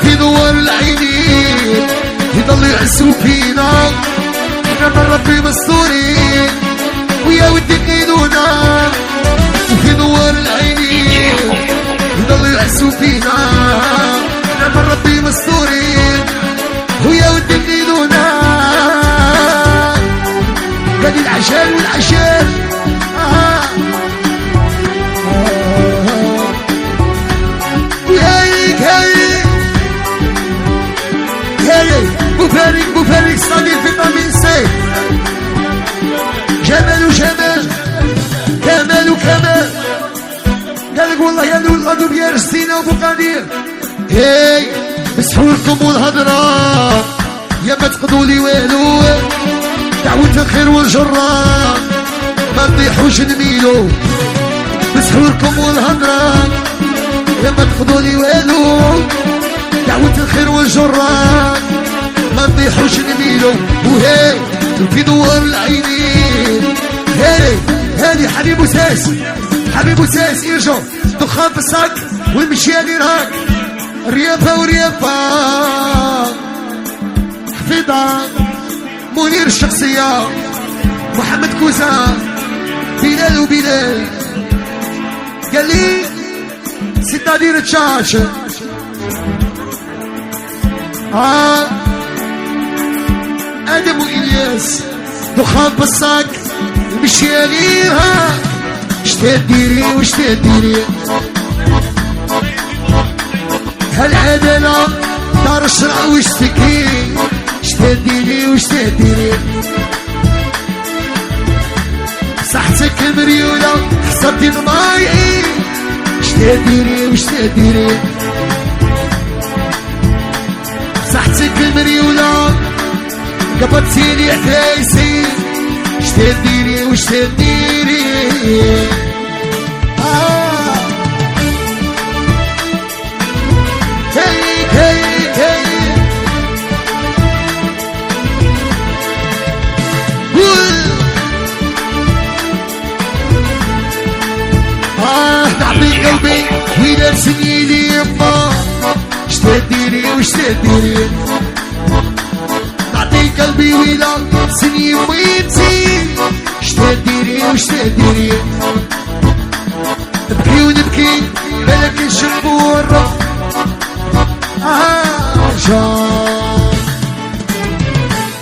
في نور العينين يضل يحسوا فينا احنا من ربي مستورين ويا ودي تقيدونا وفي نور العينين يضل يحسوا فينا احنا من ربي مستورين ويا ودي تقيدونا قد العشان والعشان مفارق صغير فيتامين سي جمال وجمال كمال وكمال قالك والله يا نور الغدر يا رستينا وبقادير هاي مسحوا لكم والهضرة يا ما تقضوا لي والو دعوة الخير والجرة ما نطيحوش نميلو مسحوا لكم والهضرة يا ما تقضوا لي والو دعوة الخير والجرة ما نطيحوش نميلو وهي في دوار العينين هاي هادي حبيب وساس حبيب وساس يرجع دخان في الصاك والمشياني راك ريافة وريافة حفيظة منير الشخصية محمد كوزا بلال وبلال قال لي ستة دير تشاش آدم وإلياس دخان بالصاك المشياليها شتديري وشتديري هالعدلة دار الشرع واشتكي شتديري وشتديري صحتك مريولة حسبتي ضمايعي شتديري وشتديري صحتك مريولة قبضتيني حفايسي شتديري وشتديري هي هي هي نعطي قلبي ويلا سنيني يما شتديري وشتديري نعطي قلبي ويلا سنين وينتي شتديري وشتديري نبكي ونبكي بالك نشرب ونرف